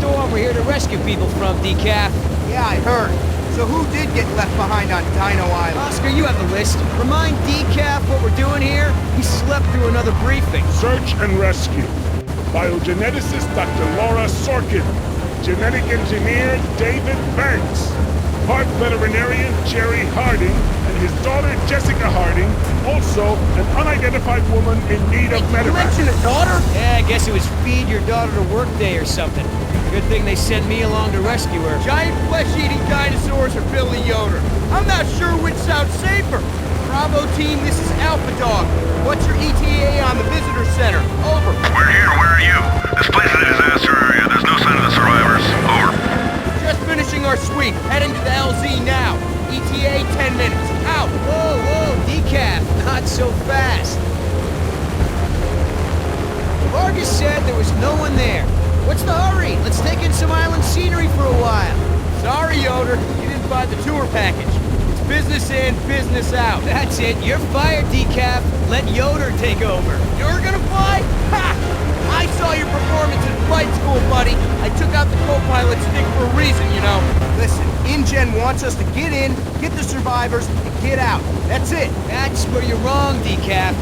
storm we're here to rescue people from, Decaf. Yeah, I heard. So who did get left behind on Dino Island? Oscar, you have the list. Remind Decaf what we're doing here. He slept through another briefing. Search and rescue. Biogeneticist Dr. Laura Sorkin. Genetic engineer David Banks. Park veterinarian Jerry Harding and his daughter Jessica Harding. Also, an unidentified woman in need of You medevac. mentioned a daughter? Yeah, I guess it was feed your daughter to work day or something. Good thing they sent me along to rescue her. Giant flesh-eating dinosaurs or Billy Yoder? I'm not sure which sounds safer. Bravo team, this is Alpha Dog. What's your ETA on the visitor center? Over. We're here. Where are you? This place is a disaster area. There's no sign of the survivors. Over. Just finishing our sweep. Heading to the LZ now. ETA 10 minutes. Out. Whoa, Decaf, not so fast. Vargas said there was no one there. What's the hurry? Let's take in some island scenery for a while. Sorry, Yoder. You didn't buy the tour package. It's business in, business out. That's it. You're fired, Decaf. Let Yoder take over. You're gonna fly? Ha! I saw your performance in flight school, buddy. I took out the co-pilot stick for a reason, you know. Listen, InGen wants us to get in, get the survivors, and get out. That's it. That's where you're wrong, Decaf.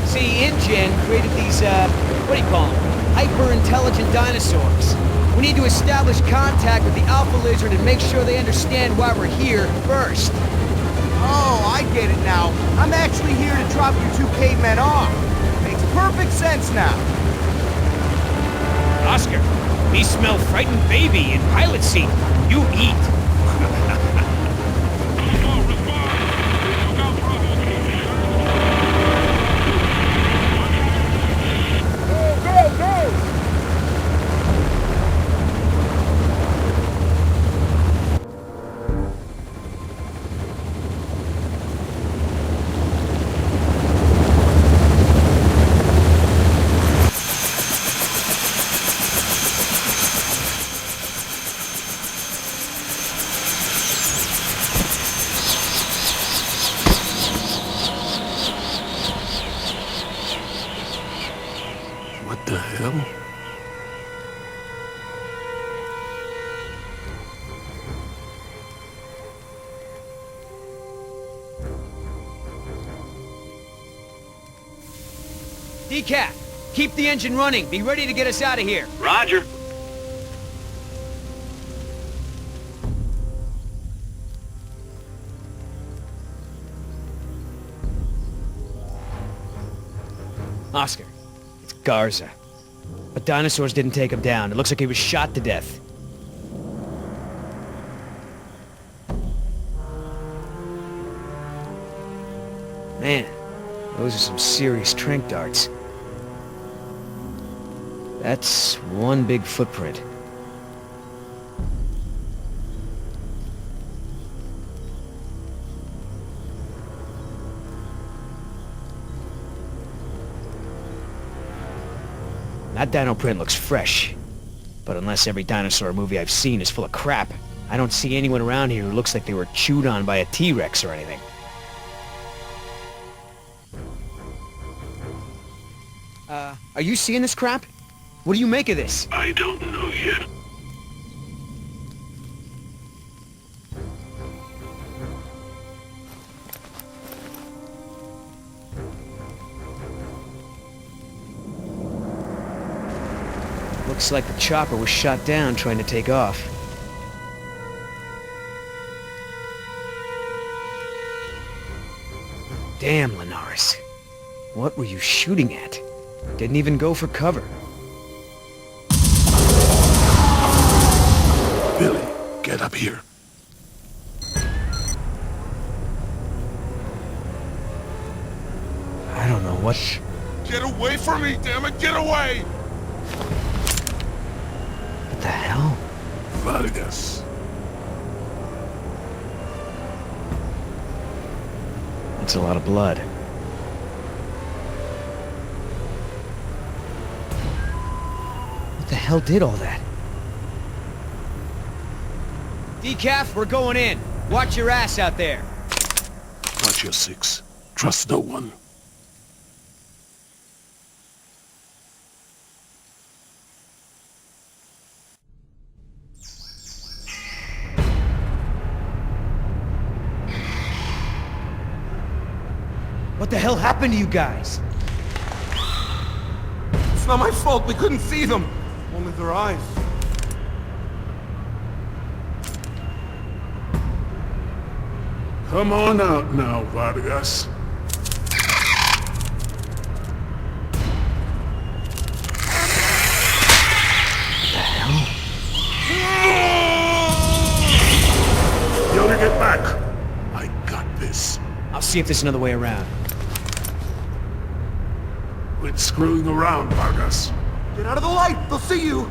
See, InGen created these, what do you call them? Hyper-intelligent dinosaurs. We need to establish contact with the Alpha Lizard and make sure they understand why we're here first. Oh, I get it now. I'm actually here to drop you two cavemen off. Makes perfect sense now. Oscar, we smell frightened baby in pilot seat. You eat. What the hell? Decaf, keep the engine running. Be ready to get us out of here. Roger. Oscar, it's Garza. But dinosaurs didn't take him down. It looks like he was shot to death. Man, those are some serious tranq darts. That's one big footprint. That dino print looks fresh. But unless every dinosaur movie I've seen is full of crap, I don't see anyone around here who looks like they were chewed on by a T-Rex or anything. Are you seeing this crap? What do you make of this? I don't know yet. Looks like the chopper was shot down trying to take off. Damn, Linares. What were you shooting at? Didn't even go for cover. Billy, get up here. I don't know what... Get away from me, damn it! Get away! What the hell? Vargas. That's a lot of blood. What the hell did all that? Decaf, we're going in. Watch your ass out there. Watch your six. Trust no one. What the hell happened to you guys? It's not my fault. We couldn't see them. Only their eyes. Come on out now, Vargas. Yoda, get back! I got this. I'll see if there's another way around. Quit screwing around, Vargas. Get out of the light! They'll see you!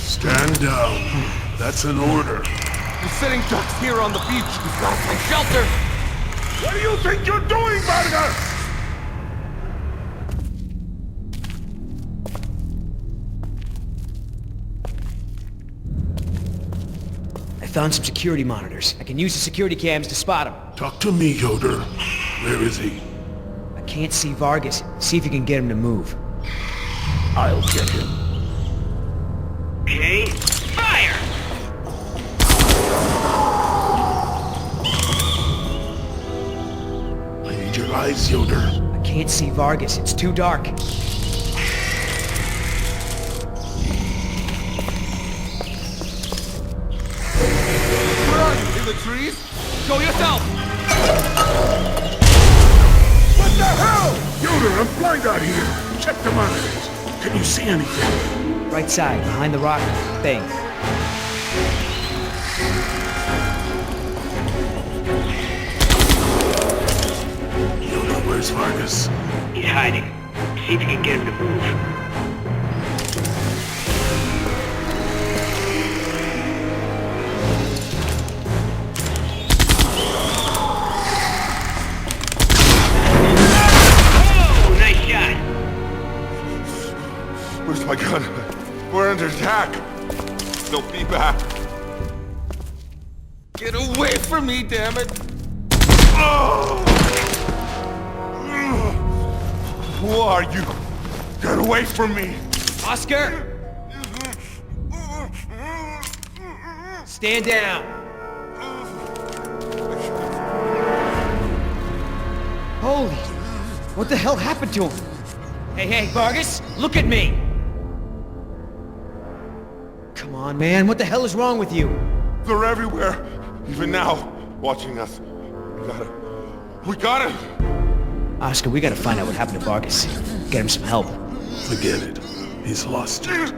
Stand down. That's an order. We're sitting ducks here on the beach. We've got to take shelter. What do you think you're doing, Vargas? I found some security monitors. I can use the security cams to spot him. Talk to me, Yoder. Where is he? I can't see Vargas. See if you can get him to move. I'll get him. Okay, fire! I need your eyes, Yoder. I can't see Vargas. It's too dark. Where are you? In the trees? Go yourself! What the hell? Yoder, I'm blind out here. Check the monitors. Can you see anything? Right side, behind the rock thing. Yoder, where's Vargas? He's hiding. See if you can get him to move. Oh, nice shot. Where's my gun? We're under attack. They'll be back. Get away from me, damn it! Oh! Who are you? Get away from me! Oscar! Stand down. Holy... What the hell happened to him? Hey, Vargas, look at me! Come on, man, what the hell is wrong with you? They're everywhere, even now, watching us. We gotta... Oscar, we gotta find out what happened to Vargas. Get him some help. Forget it. He's lost it.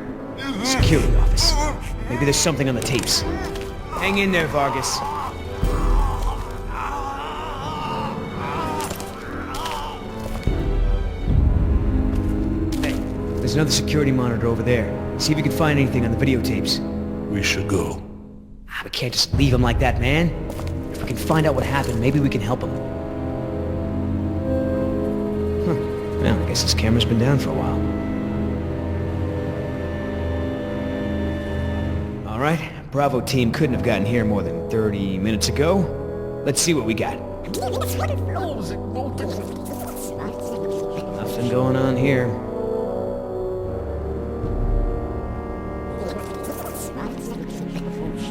Security office. Maybe there's something on the tapes. Hang in there, Vargas. Hey, there's another security monitor over there. See if you can find anything on the videotapes. We should go. We can't just leave him like that, man. If we can find out what happened, maybe we can help him. Well, I guess this camera's been down for a while. All right, Bravo team couldn't have gotten here more than 30 minutes ago. Let's see what we got. Nothing going on here.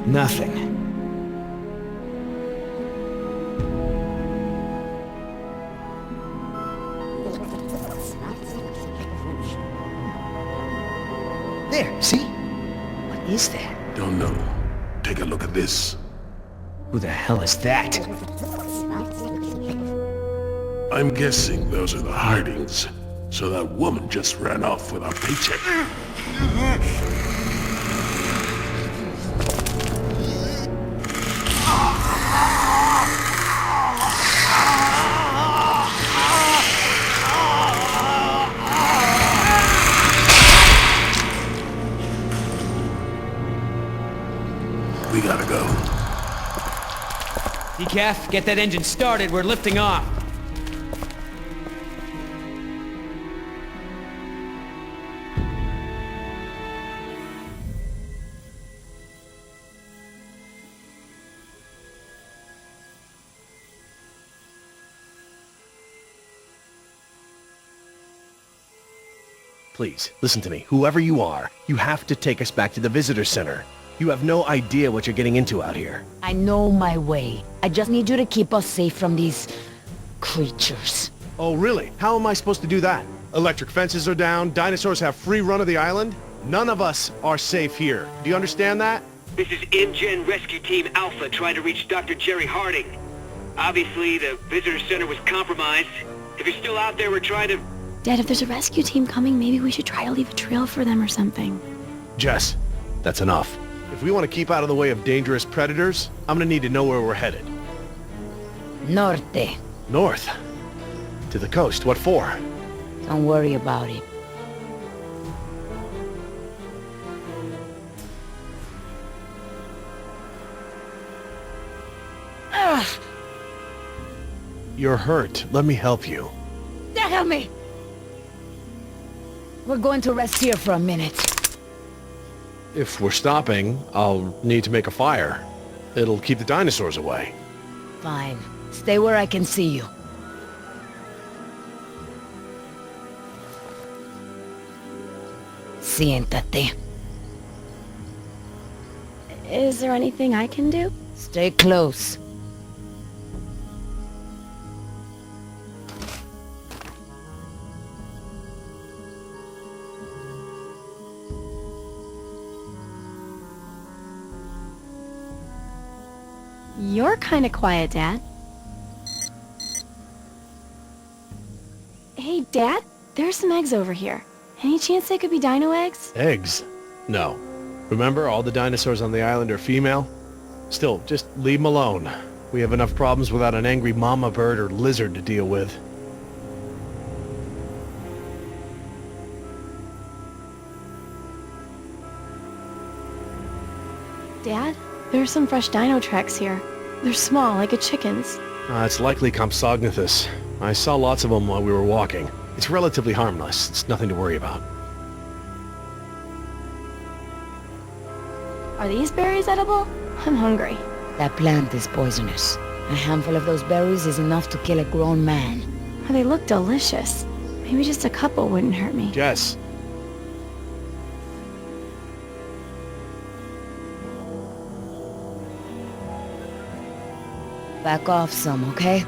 Nothing. There, see? What is that? Don't know. Take a look at this. Who the hell is that? I'm guessing those are the hidings. So that woman just ran off with our paycheck. We gotta go. Decaf, get that engine started. We're lifting off. Please, listen to me. Whoever you are, you have to take us back to the visitor center. You have no idea what you're getting into out here. I know my way. I just need you to keep us safe from these creatures. Oh, really? How am I supposed to do that? Electric fences are down, dinosaurs have free run of the island. None of us are safe here. Do you understand that? This is InGen Rescue Team Alpha trying to reach Dr. Jerry Harding. Obviously, the visitor center was compromised. If you're still out there, we're trying to... Dad, if there's a rescue team coming, maybe we should try to leave a trail for them or something. Jess, that's enough. If we want to keep out of the way of dangerous predators, I'm gonna need to know where we're headed. Norte. North? To the coast, what for? Don't worry about it. Ugh! You're hurt. Let me help you. Help me! We're going to rest here for a minute. If we're stopping, I'll need to make a fire. It'll keep the dinosaurs away. Fine. Stay where I can see you. Siéntate. Is there anything I can do? Stay close. You're kind of quiet, Dad. Hey, Dad, there's some eggs over here. Any chance they could be dino eggs? Eggs? No. Remember, all the dinosaurs on the island are female? Still, just leave them alone. We have enough problems without an angry mama bird or lizard to deal with. Dad, there's some fresh dino tracks here. They're small, like a chicken's. It's likely Compsognathus. I saw lots of them while we were walking. It's relatively harmless. It's nothing to worry about. Are these berries edible? I'm hungry. That plant is poisonous. A handful of those berries is enough to kill a grown man. Oh, they look delicious. Maybe just a couple wouldn't hurt me. Jess. Back off some, okay?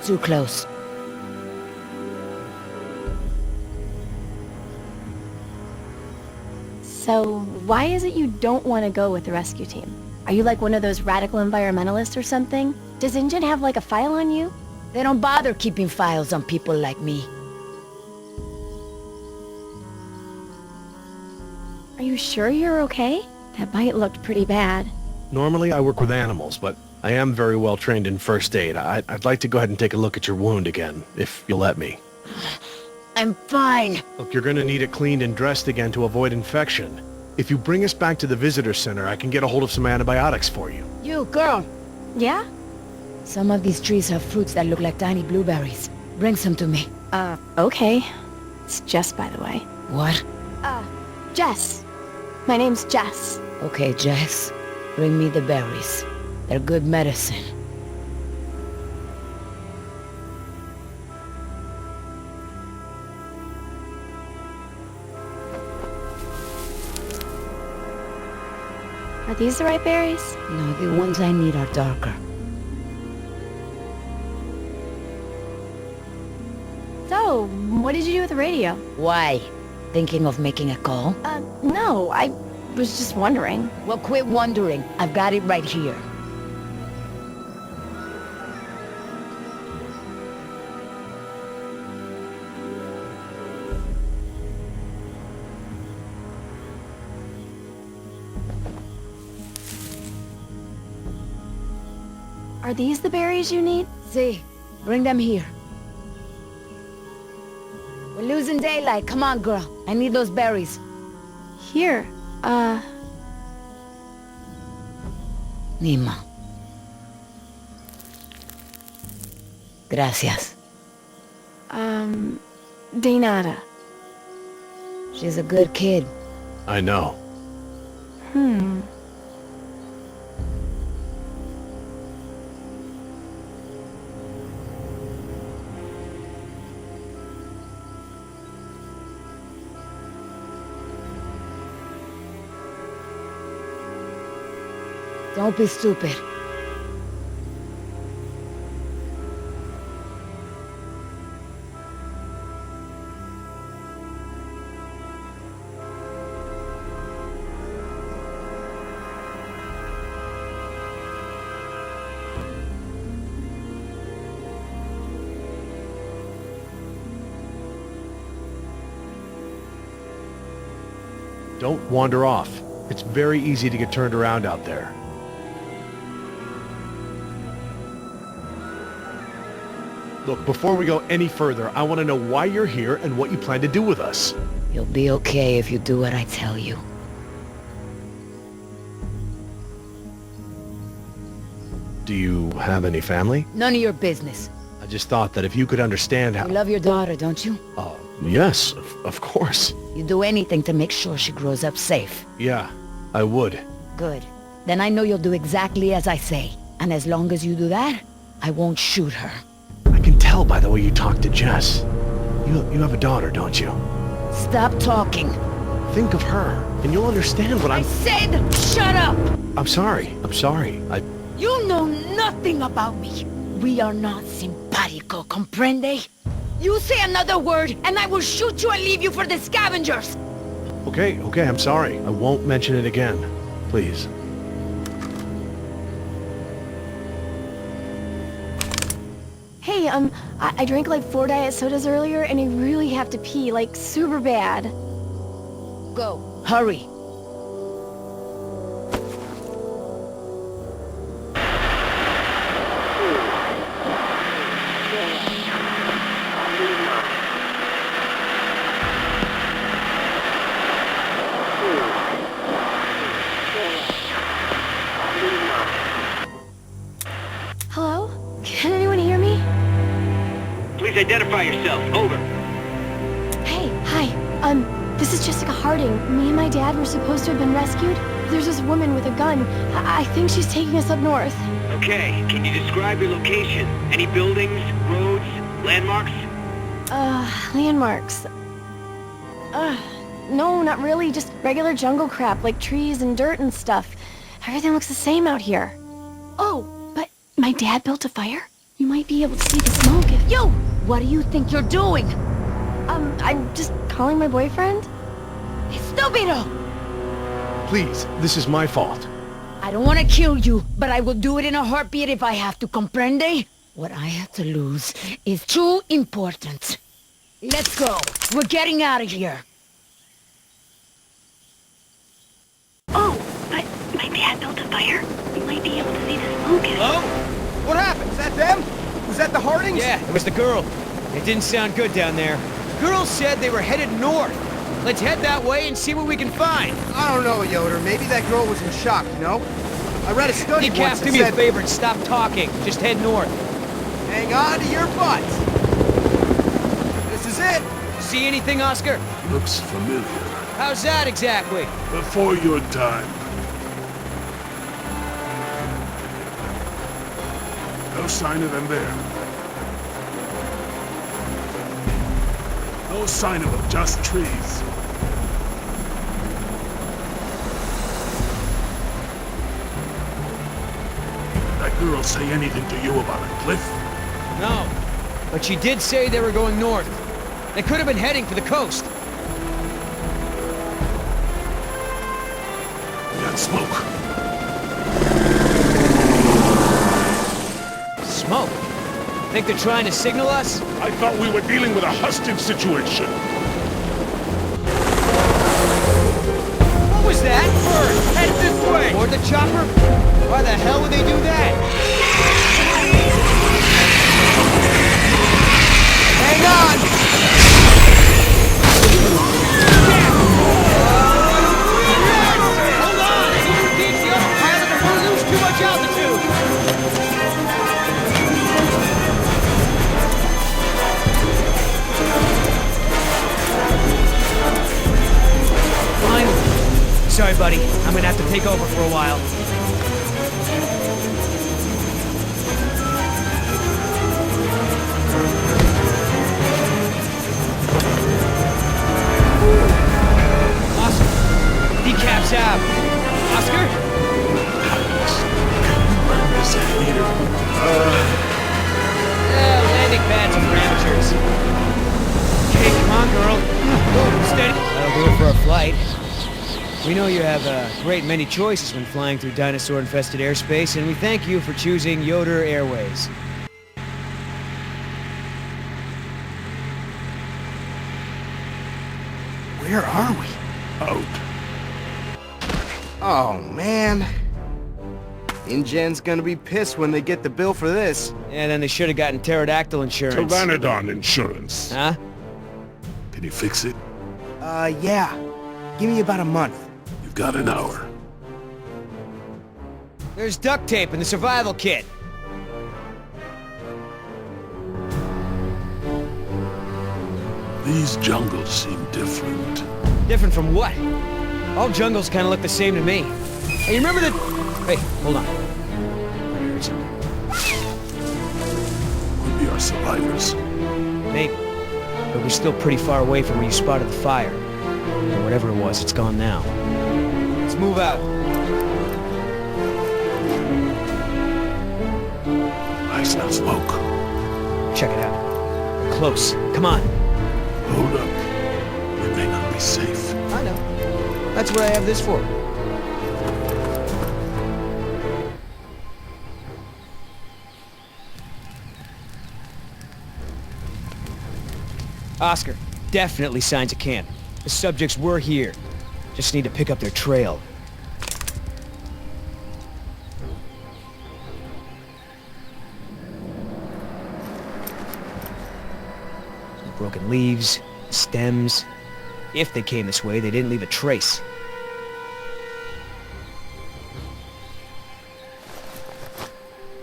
Too close. So, why is it you don't want to go with the rescue team? Are you like one of those radical environmentalists or something? Does InGen have like a file on you? They don't bother keeping files on people like me. Are you sure you're okay? That bite looked pretty bad. Normally I work with animals, but I am very well trained in first aid. I'd like to go ahead and take a look at your wound again, if you'll let me. I'm fine. Look, you're gonna need it cleaned and dressed again to avoid infection. If you bring us back to the visitor center, I can get a hold of some antibiotics for you. You, girl. Yeah? Some of these trees have fruits that look like tiny blueberries. Bring some to me. Okay. It's Jess, by the way. What? Jess. My name's Jess. Okay, Jess. Bring me the berries. They're good medicine. Are these the right berries? No, the ones I need are darker. So, what did you do with the radio? Why? Thinking of making a call? No, I was just wondering. Well, quit wondering. I've got it right here. Are these the berries you need? See, bring them here. We're losing daylight. Come on, girl. I need those berries. Here, Nima. Gracias. de nada. She's a good kid. I know. Don't be stupid. Don't wander off. It's very easy to get turned around out there. Look, before we go any further, I want to know why you're here and what you plan to do with us. You'll be okay if you do what I tell you. Do you have any family? None of your business. I just thought that if you could understand how... You love your daughter, don't you? Yes, of course. You do anything to make sure she grows up safe. Yeah, I would. Good. Then I know you'll do exactly as I say. And as long as you do that, I won't shoot her. I can tell by the way you talk to Jess. You have a daughter, don't you? Stop talking. Think of her, and you'll understand what I I'm... said shut up! I'm sorry. You know nothing about me. We are not simpatico, comprende? You say another word, and I will shoot you and leave you for the scavengers! Okay, I'm sorry. I won't mention it again. Please. Hey, I drank like 4 diet sodas earlier, and I really have to pee, like, super bad. Go. Hurry. Hello? Can anyone hear me? Please identify yourself. Over. Hey, hi. This is Jessica Harding. Me and my dad were supposed to have been rescued. There's this woman with a gun. I think she's taking us up north. Okay, can you describe your location? Any buildings, roads, landmarks? Landmarks. No, not really. Just regular jungle crap, like trees and dirt and stuff. Everything looks the same out here. Oh, but my dad built a fire. You might be able to see the smoke if... You! What do you think you're doing? I'm just calling my boyfriend. Stupido! Please, this is my fault. I don't want to kill you, but I will do it in a heartbeat if I have to, comprende? What I have to lose is too important. Let's go. We're getting out of here. Oh, but my dad built a fire. You might be able to see the smoke if... Hello? What happened? Is that them? Was that the Hardings? Yeah, it was the girl. It didn't sound good down there. The girl said they were headed north. Let's head that way and see what we can find. I don't know, Yoder. Maybe that girl was in shock, you know? I read a study Decaf, once do that me a said... favor and stop talking. Just head north. Hang on to your butts. This is it. See anything, Oscar? Looks familiar. How's that exactly? Before your time. No sign of them there. No sign of them, just trees. Did that girl say anything to you about a cliff? No. But she did say they were going north. They could have been heading for the coast. We got smoke. Smoke? Think they're trying to signal us? I thought we were dealing with a hostage situation. What was that? Bird, head this way! Toward the chopper? Why the hell would they do that? Hang on! Sorry, buddy. I'm gonna have to take over for a while. Oscar! Decaps out! Oscar? Landing pads are for amateurs. Okay, come on, girl. Steady. That'll do it for our flight. We know you have a great many choices when flying through dinosaur-infested airspace, and we thank you for choosing Yoder Airways. Where are we? Out. Oh, man. InGen's gonna be pissed when they get the bill for this. And then they should have gotten pterodactyl insurance. Pteranodon insurance. Huh? Can you fix it? Yeah. Give me about a month. You've got an hour. There's duct tape in the survival kit. These jungles seem different. Different from what? All jungles kind of look the same to me. Hey, you remember the... Hey, hold on. I heard something. Could be our survivors. Maybe. But we're still pretty far away from where you spotted the fire. And whatever it was, it's gone now. Let's move out. I smell smoke. Check it out. Close. Come on. Hold up. It may not be safe. I know. That's what I have this for. Oscar, definitely signs of camp. The subjects were here. Just need to pick up their trail. Some broken leaves, stems. If they came this way, they didn't leave a trace.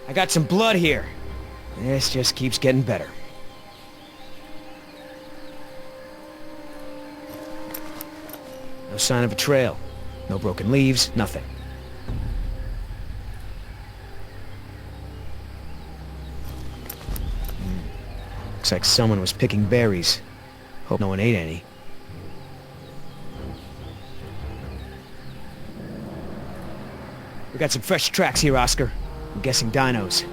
I got some blood here. This just keeps getting better. No sign of a trail. No broken leaves, nothing. Looks like someone was picking berries. Hope no one ate any. We got some fresh tracks here, Oscar. I'm guessing dinos.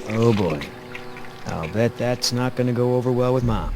Oh boy. I'll bet that's not gonna go over well with Mom.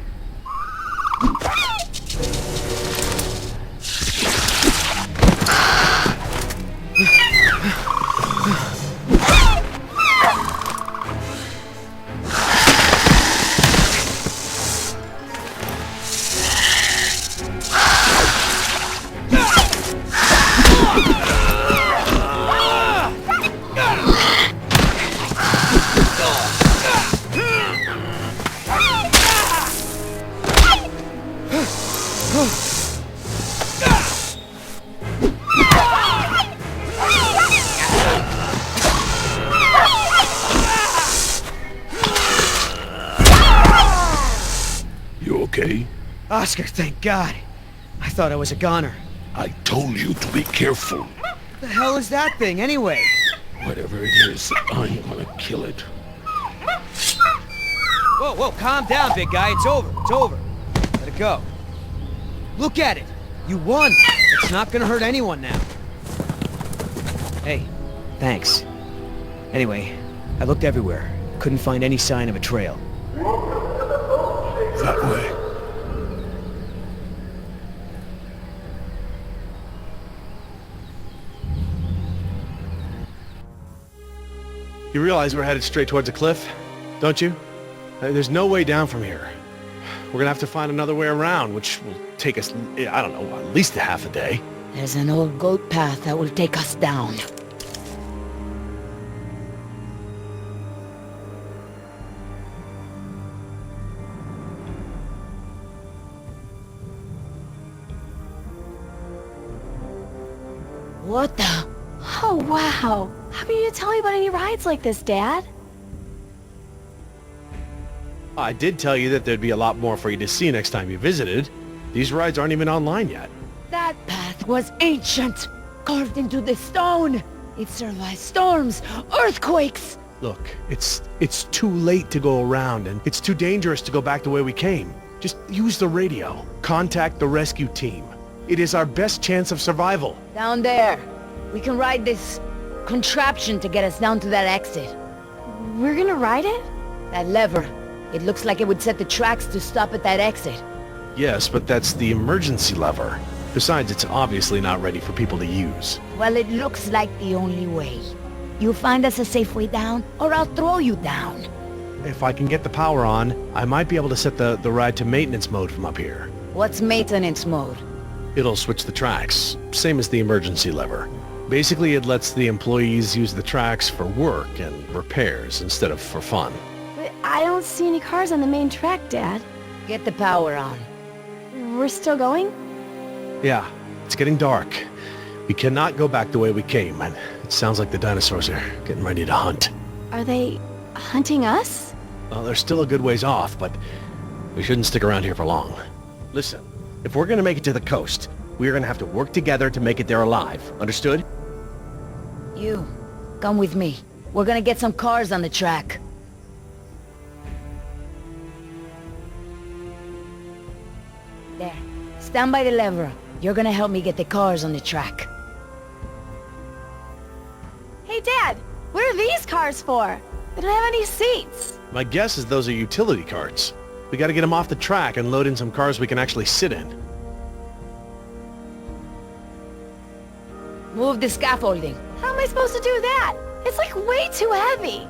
You okay? Oscar, thank God. I thought I was a goner. I told you to be careful. What the hell is that thing, anyway? Whatever it is, I'm gonna kill it. Whoa, whoa, calm down, big guy. It's over. It's over. Let it go. Look at it. You won. It's not gonna hurt anyone now. Hey, thanks. Anyway, I looked everywhere. Couldn't find any sign of a trail. That way. You realize we're headed straight towards a cliff, don't you? There's no way down from here. We're gonna have to find another way around, which will take us, I don't know, at least a half a day. There's an old goat path that will take us down. What the? Oh, wow. How come you didn't tell me about any rides like this, Dad? I did tell you that there'd be a lot more for you to see next time you visited. These rides aren't even online yet. That path was ancient, carved into the stone. It survived storms, earthquakes. Look, it's too late to go around, and it's too dangerous to go back the way we came. Just use the radio. Contact the rescue team. It is our best chance of survival. Down there. We can ride this contraption to get us down to that exit. We're gonna ride it? That lever. It looks like it would set the tracks to stop at that exit. Yes, but that's the emergency lever. Besides, it's obviously not ready for people to use. Well, it looks like the only way. You find us a safe way down, or I'll throw you down. If I can get the power on, I might be able to set the ride to maintenance mode from up here. What's maintenance mode? It'll switch the tracks, same as the emergency lever. Basically, it lets the employees use the tracks for work and repairs instead of for fun. But I don't see any cars on the main track, Dad. Get the power on. We're still going? Yeah, it's getting dark. We cannot go back the way we came, and it sounds like the dinosaurs are getting ready to hunt. Are they hunting us? Well, they're still a good ways off, but we shouldn't stick around here for long. Listen, if we're gonna make it to the coast, we're gonna have to work together to make it there alive. Understood? You, come with me. We're gonna get some cars on the track. There. Stand by the lever. You're gonna help me get the cars on the track. Hey, Dad! What are these cars for? They don't have any seats. My guess is those are utility carts. We gotta get them off the track and load in some cars we can actually sit in. Move the scaffolding. How am I supposed to do that? It's like way too heavy.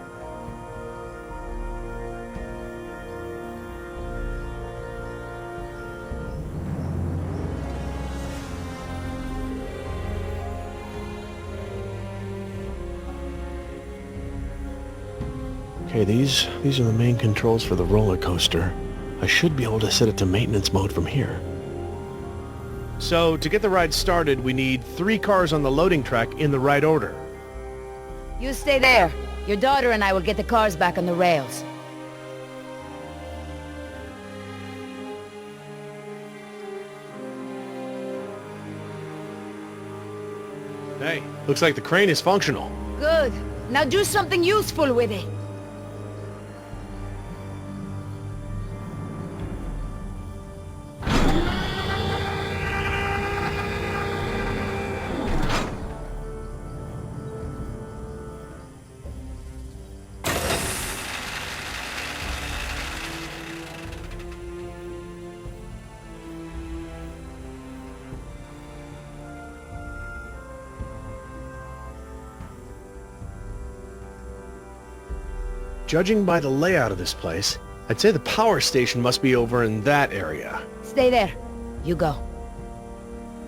Okay, these are the main controls for the roller coaster. I should be able to set it to maintenance mode from here. So, to get the ride started, we need 3 cars on the loading track in the right order. You stay there. Your daughter and I will get the cars back on the rails. Hey, looks like the crane is functional. Good. Now do something useful with it. Judging by the layout of this place, I'd say the power station must be over in that area. Stay there. You go.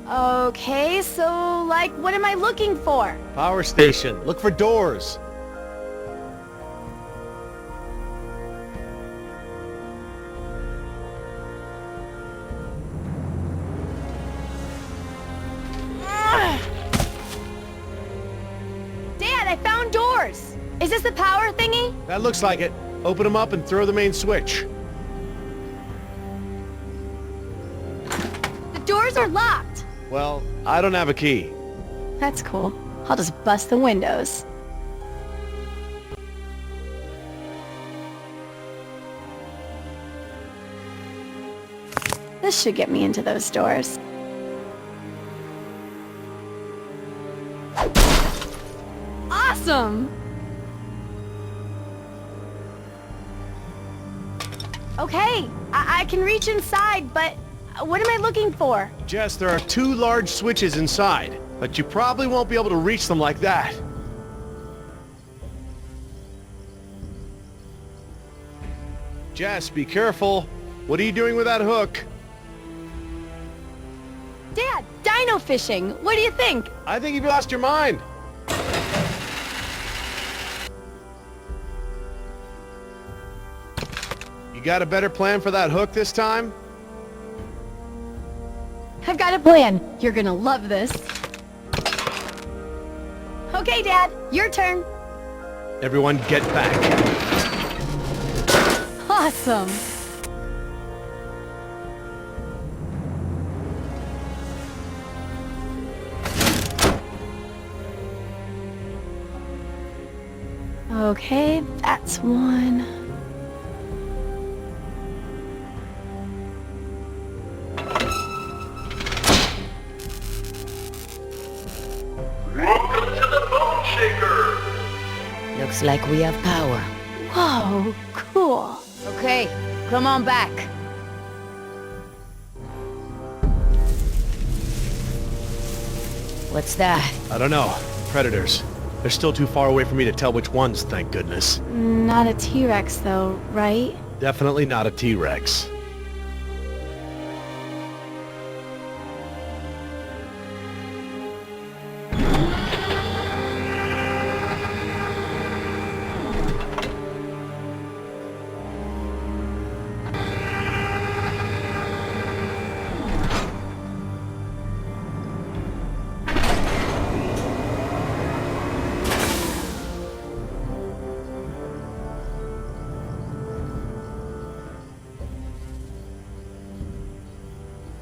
Okay, so, like, what am I looking for? Power station. Look for doors. Dad, I found doors! Is this the power thingy? That looks like it. Open them up and throw the main switch. The doors are locked! Well, I don't have a key. That's cool. I'll just bust the windows. This should get me into those doors. Awesome! Okay, I can reach inside, but what am I looking for? Jess, there are 2 large switches inside, but you probably won't be able to reach them like that. Jess, be careful. What are you doing with that hook? Dad, dino fishing. What do you think? I think you've lost your mind. You got a better plan for that hook this time? I've got a plan. You're gonna love this. Okay, Dad, your turn. Everyone get back. Oh, awesome. Okay, that's one. Welcome to the Bone Shaker! Looks like we have power. Whoa, cool. Okay, come on back. What's that? I don't know. Predators. They're still too far away for me to tell which ones, thank goodness. Not a T-Rex though, right? Definitely not a T-Rex.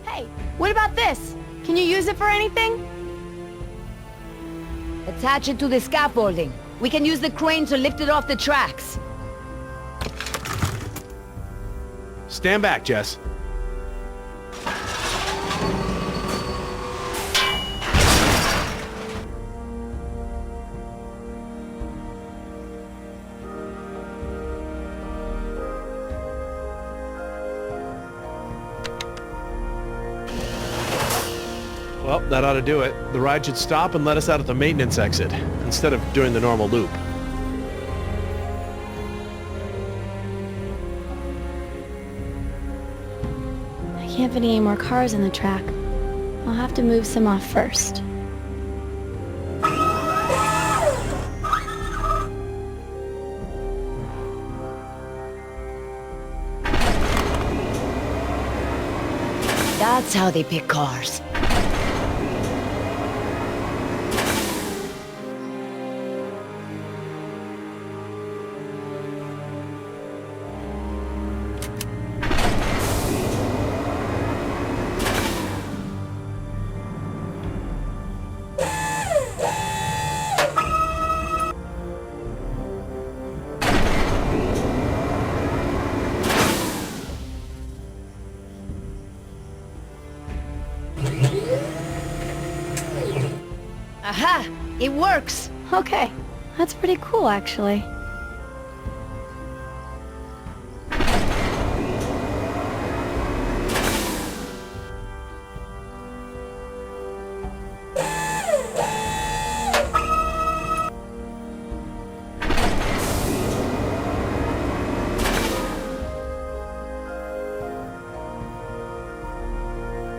Hey, what about this? Can you use it for anything? Attach it to the scaffolding. We can use the crane to lift it off the tracks. Stand back, Jess. Well, that ought to do it. The ride should stop and let us out at the maintenance exit, instead of doing the normal loop. I can't fit any more cars in the track. I'll have to move some off first. That's how they pick cars. Aha! It works! Okay, that's pretty cool actually.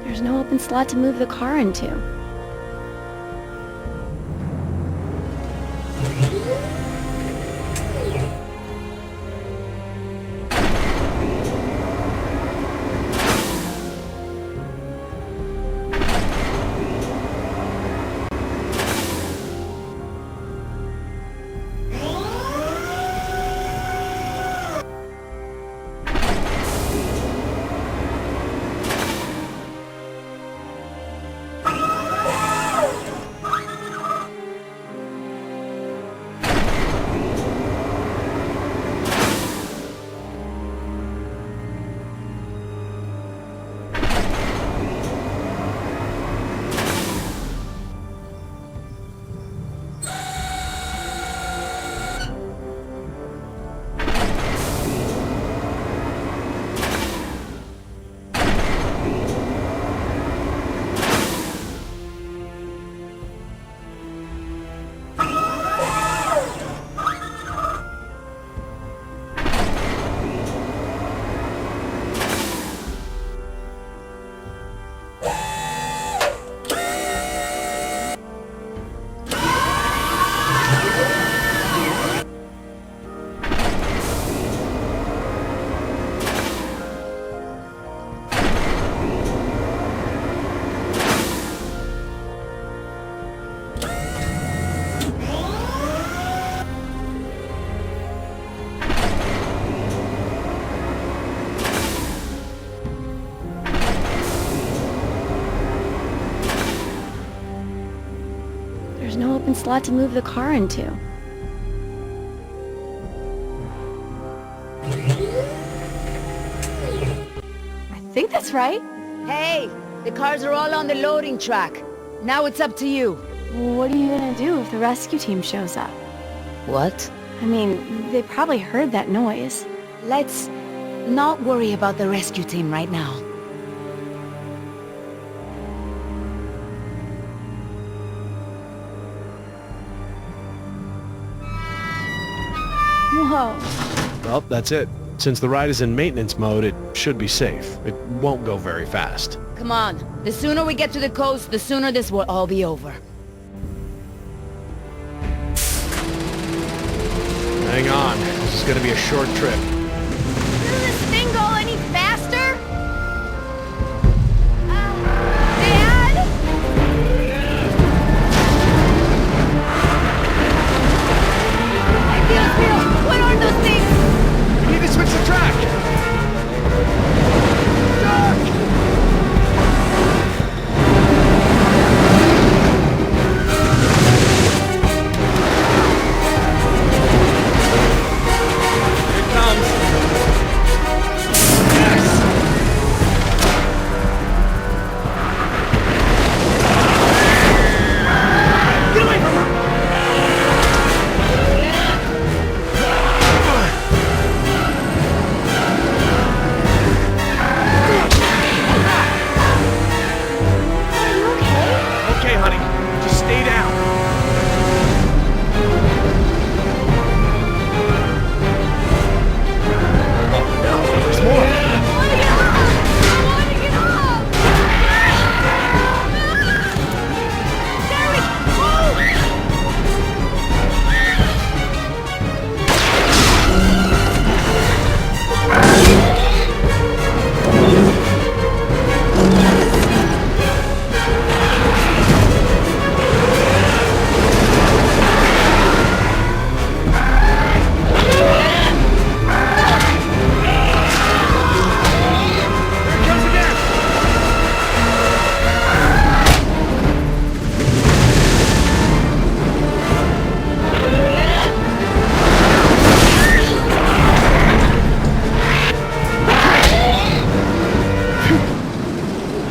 There's no open slot to move the car into. slot to move the car into. I think that's right. Hey, the cars are all on the loading track. Now it's up to you. What are you gonna do if the rescue team shows up? What? I mean, they probably heard that noise. Let's not worry about the rescue team right now. Whoa. Well, that's it. Since the ride is in maintenance mode, it should be safe. It won't go very fast. Come on. The sooner we get to the coast, the sooner this will all be over. Hang on. This is gonna be a short trip. Doesn't this thing go any faster? Dad? I feel, what are those things? We need to switch the track!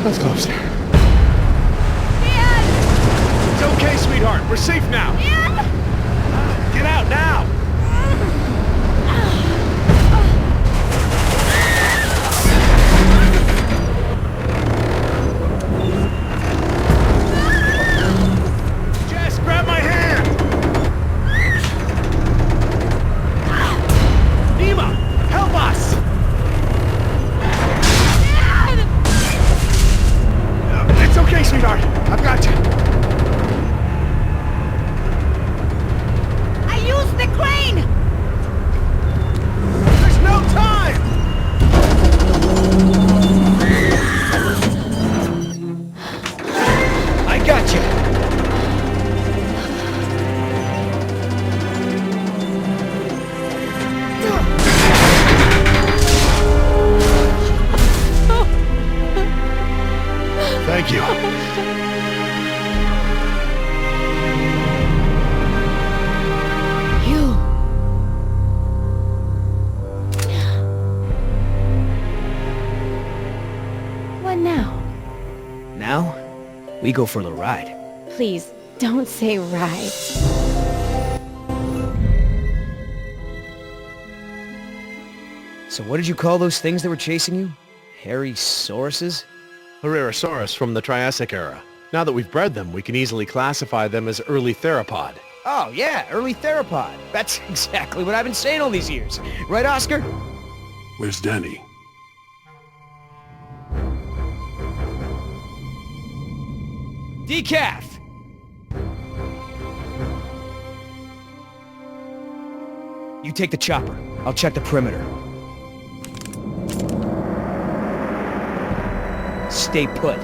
That's close. Dad! It's okay, sweetheart. We're safe now. Dad! Get out now! Jess, grab my hand! Nima, help us! It's okay, sweetheart. I've got you. I used the crane! There's no time! I got you. Thank you. You... What now? Now, we go for the ride. Please, don't say ride. So what did you call those things that were chasing you? Hairy sauruses? Herrerasaurus from the Triassic era. Now that we've bred them, we can easily classify them as early theropod. Oh, yeah, early theropod. That's exactly what I've been saying all these years. Right, Oscar? Where's Danny? Decaf! You take the chopper. I'll check the perimeter. Stay put.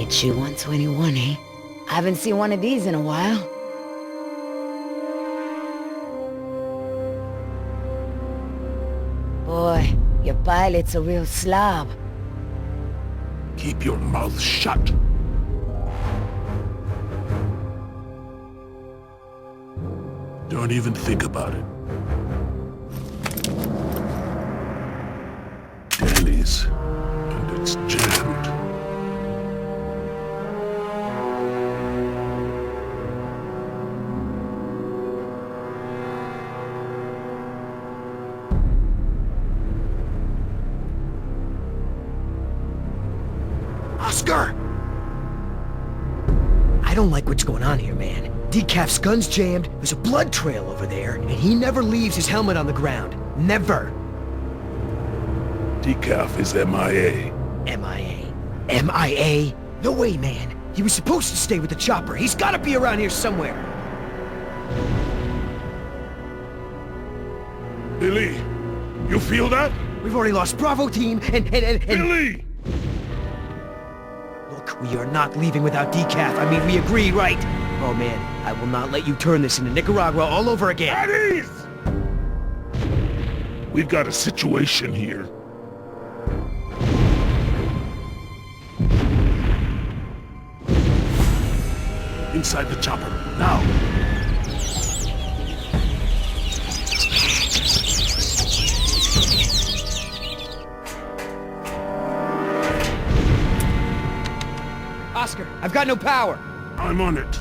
HU-121, eh? I haven't seen one of these in a while. Boy, your pilot's a real slob. Keep your mouth shut. Don't even think about it. Danny's, and it's jammed. Oscar! I don't like what's going on here, man. Decaf's gun's jammed, there's a blood trail over there, and he never leaves his helmet on the ground. Never. Decaf is MIA. MIA. MIA? No way, man. He was supposed to stay with the chopper. He's gotta be around here somewhere. Billy, you feel that? We've already lost Bravo team, and... Billy! Look, we are not leaving without Decaf. I mean, we agree, right? Oh, man, I will not let you turn this into Nicaragua all over again. At ease! We've got a situation here. Inside the chopper, now! Oscar, I've got no power. I'm on it.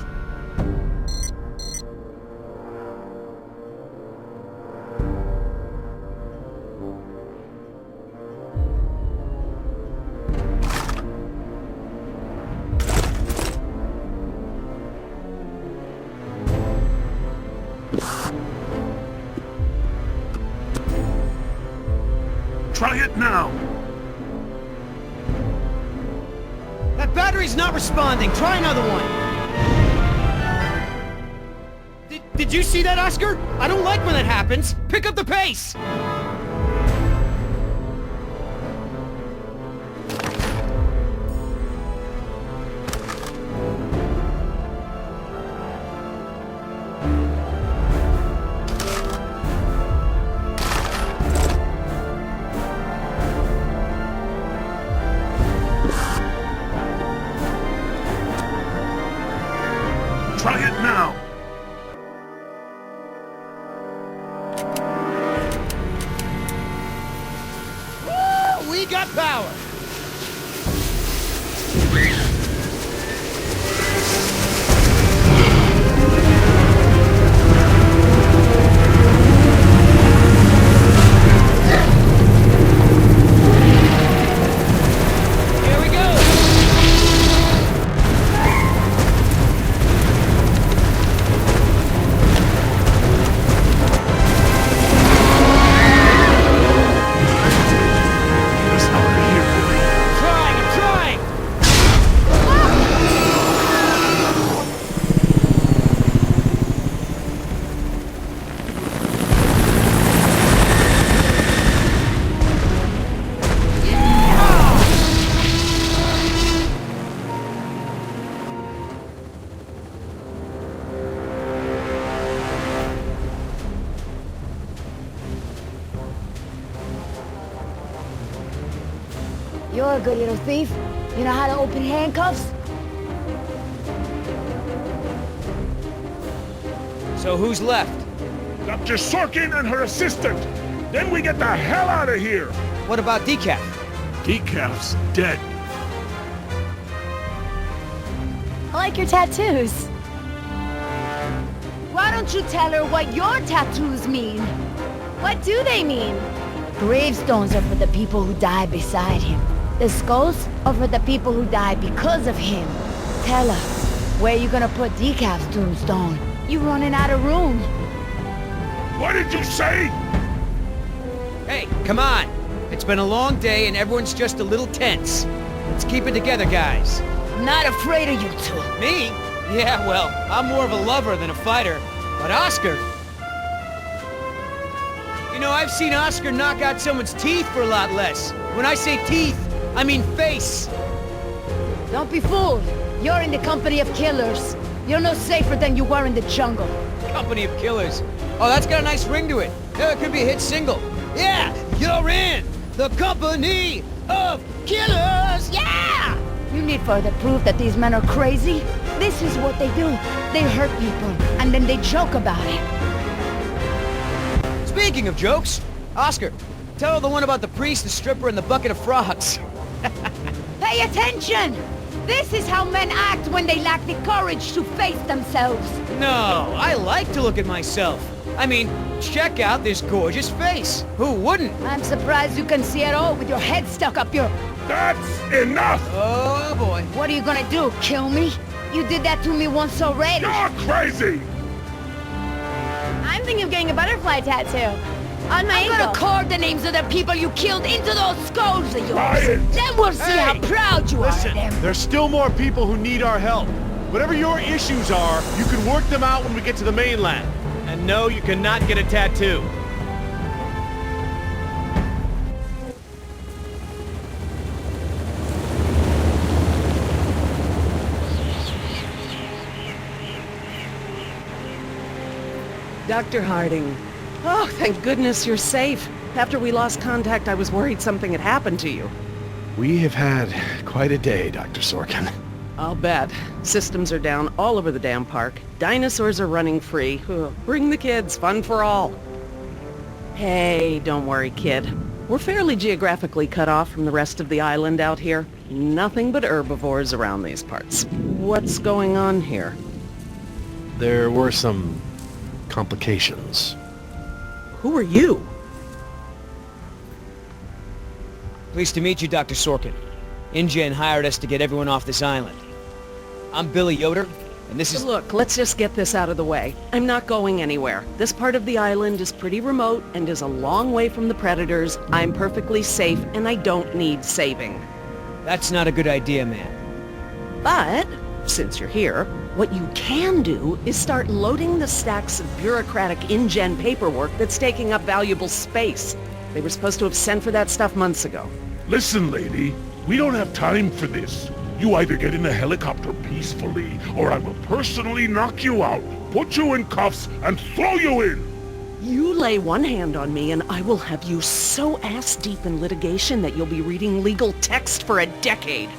Try it now! That battery's not responding. Try another one. Did you see that, Oscar? I don't like when that happens. Pick up the pace! Try it now! Woo! We got power! Here we go! You're a good little thief. You know how to open handcuffs? So who's left? Dr. Sorkin and her assistant! Then we get the hell out of here! What about Decaf? Decaf's dead. I like your tattoos. Why don't you tell her what your tattoos mean? What do they mean? Gravestones are for the people who died beside him. The skulls are for the people who died because of him. Tell her, where you gonna put Decaf's tombstone? You running out of room. What did you say? Hey, come on! It's been a long day and everyone's just a little tense. Let's keep it together, guys. I'm not afraid of you two. Me? Yeah, well, I'm more of a lover than a fighter. But Oscar... You know, I've seen Oscar knock out someone's teeth for a lot less. When I say teeth, I mean face. Don't be fooled. You're in the company of killers. You're no safer than you were in the jungle. Company of killers. Oh, that's got a nice ring to it. Yeah, it could be a hit single. Yeah, You're in the company of killers! Yeah! You need further proof that these men are crazy? This is what they do. They hurt people, and then they joke about it. Speaking of jokes, Oscar, tell the one about the priest, the stripper, and the bucket of frogs. Pay attention! This is how men act when they lack the courage to face themselves. No, I like to look at myself. I mean, check out this gorgeous face. Who wouldn't? I'm surprised you can see at all with your head stuck up your... That's enough! Oh, boy. What are you gonna do, kill me? You did that to me once already. You're crazy! I'm thinking of getting a butterfly tattoo. On my I'm ankle. gonna carve the names of the people you killed into those skulls of yours. Quiet! Then we'll see how proud you are of them. There's still more people who need our help. Whatever your issues are, you can work them out when we get to the mainland. And no, you cannot get a tattoo. Dr. Harding. Oh, thank goodness you're safe. After we lost contact, I was worried something had happened to you. We have had quite a day, Dr. Sorkin. I'll bet. Systems are down all over the damn park. Dinosaurs are running free. Ugh, bring the kids, fun for all. Hey, don't worry, kid. We're fairly geographically cut off from the rest of the island out here. Nothing but herbivores around these parts. What's going on here? There were some complications. Who are you? Pleased to meet you, Dr. Sorkin. InGen hired us to get everyone off this island. I'm Billy Yoder, and this is... Look, let's just get this out of the way. I'm not going anywhere. This part of the island is pretty remote and is a long way from the predators. I'm perfectly safe, and I don't need saving. That's not a good idea, man. But, since you're here, what you can do is start loading the stacks of bureaucratic InGen paperwork that's taking up valuable space. They were supposed to have sent for that stuff months ago. Listen, lady, we don't have time for this. You either get in the helicopter peacefully, or I will personally knock you out, put you in cuffs, and throw you in! You lay one hand on me and I will have you so ass-deep in litigation that you'll be reading legal text for a decade.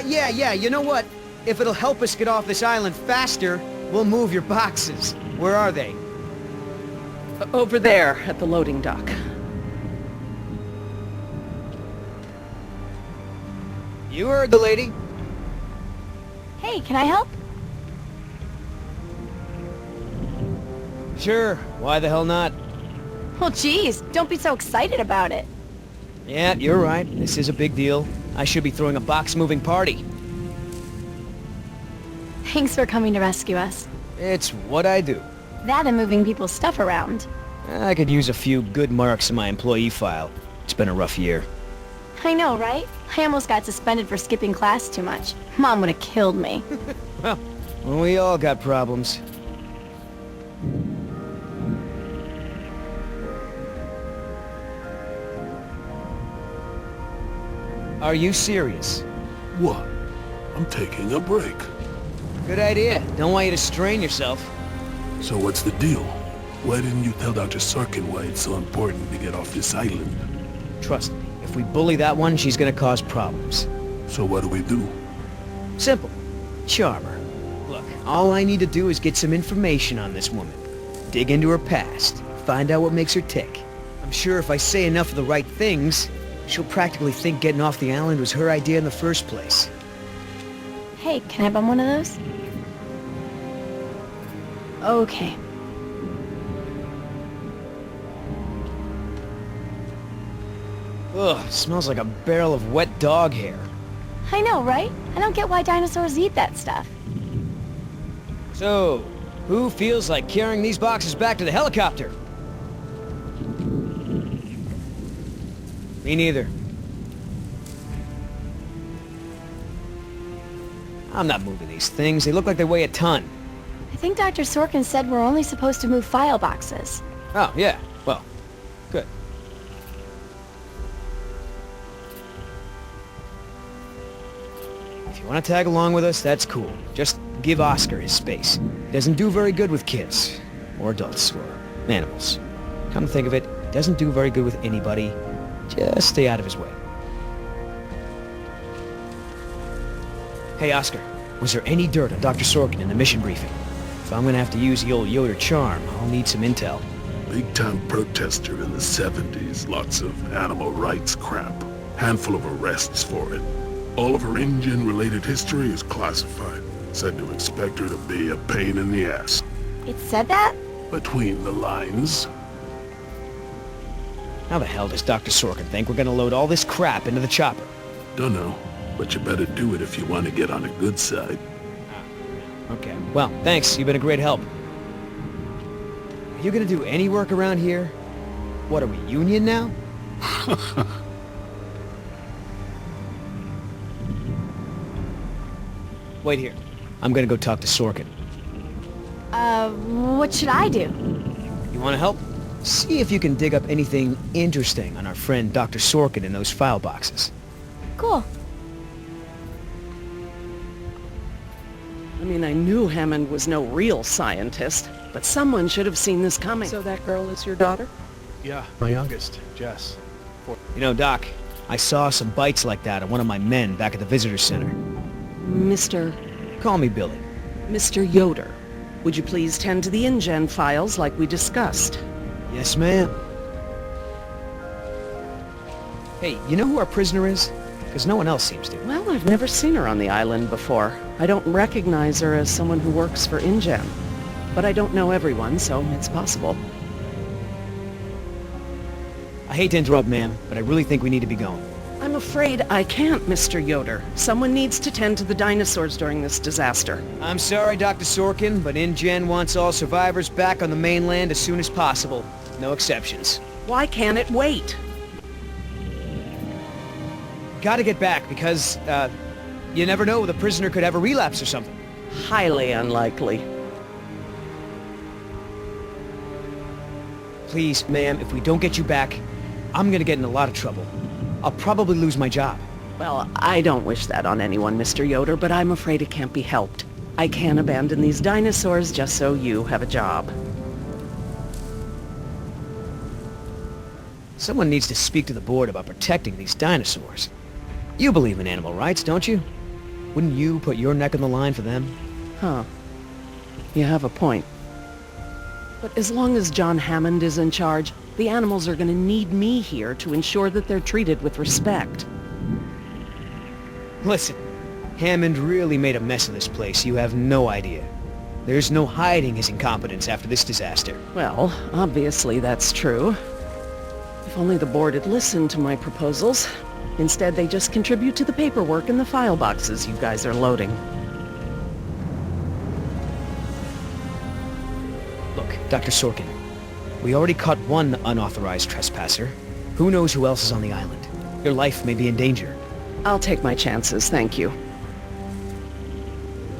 Yeah, you know what? If it'll help us get off this island faster, we'll move your boxes. Where are they? Over there at the loading dock. You heard the lady. Hey, can I help? Sure, why the hell not? Well, geez, don't be so excited about it. Yeah, you're right. This is a big deal. I should be throwing a box-moving party. Thanks for coming to rescue us. It's what I do. That and moving people's stuff around. I could use a few good marks in my employee file. It's been a rough year. I know, right? I almost got suspended for skipping class too much. Mom would have killed me. Well, we all got problems. Are you serious? What? I'm taking a break. Good idea. Don't want you to strain yourself. So what's the deal? Why didn't you tell Dr. Sorkin why it's so important to get off this island? Trust me, if we bully that one, she's gonna cause problems. So what do we do? Simple. Charm her. Look, all I need to do is get some information on this woman. Dig into her past. Find out what makes her tick. I'm sure if I say enough of the right things, she'll practically think getting off the island was her idea in the first place. Hey, can I bum one of those? Okay. Ugh, smells like a barrel of wet dog hair. I know, right? I don't get why dinosaurs eat that stuff. So, who feels like carrying these boxes back to the helicopter? Me neither. I'm not moving these things. They look like they weigh a ton. I think Dr. Sorkin said we're only supposed to move file boxes. Oh, yeah. Well, good. If you want to tag along with us, that's cool. Just give Oscar his space. He doesn't do very good with kids. Or adults. Or animals. Come to think of it, he doesn't do very good with anybody. Just stay out of his way. Hey, Oscar, was there any dirt on Dr. Sorkin in the mission briefing? If I'm gonna have to use the old Yoder charm, I'll need some intel. Big-time protester in the 70s. Lots of animal rights crap. Handful of arrests for it. All of her InGen-related history is classified. Said to expect her to be a pain in the ass. It said that? Between the lines. How the hell does Dr. Sorkin think we're gonna load all this crap into the chopper? Dunno, but you better do it if you want to get on the good side. Okay, well, thanks. You've been a great help. Are you gonna do any work around here? What, are we union now? Wait here. I'm gonna go talk to Sorkin. What should I do? You wanna help? See if you can dig up anything interesting on our friend Dr. Sorkin in those file boxes. Cool. I mean, I knew Hammond was no real scientist, but someone should have seen this coming. So that girl is your daughter? Yeah, my youngest, Jess. You know, Doc, I saw some bites like that on one of my men back at the visitor center. Mr. Call me Billy. Mr. Yoder, would you please tend to the InGen files like we discussed? Yes, ma'am. Hey, you know who our prisoner is? Because no one else seems to. Well, I've never seen her on the island before. I don't recognize her as someone who works for InGen. But I don't know everyone, so it's possible. I hate to interrupt, ma'am, but I really think we need to be going. I'm afraid I can't, Mr. Yoder. Someone needs to tend to the dinosaurs during this disaster. I'm sorry, Dr. Sorkin, but InGen wants all survivors back on the mainland as soon as possible. No exceptions. Why can't it wait? Gotta get back, because, you never know, the prisoner could have a relapse or something. Highly unlikely. Please, ma'am, if we don't get you back, I'm gonna get in a lot of trouble. I'll probably lose my job. Well, I don't wish that on anyone, Mr. Yoder, but I'm afraid it can't be helped. I can't abandon these dinosaurs just so you have a job. Someone needs to speak to the board about protecting these dinosaurs. You believe in animal rights, don't you? Wouldn't you put your neck on the line for them? Huh. You have a point. But as long as John Hammond is in charge, the animals are going to need me here to ensure that they're treated with respect. Listen, Hammond really made a mess of this place. You have no idea. There's no hiding his incompetence after this disaster. Well, obviously that's true. If only the board had listened to my proposals. Instead, they just contribute to the paperwork in the file boxes you guys are loading. Look, Dr. Sorkin, we already caught one unauthorized trespasser. Who knows who else is on the island? Your life may be in danger. I'll take my chances, thank you.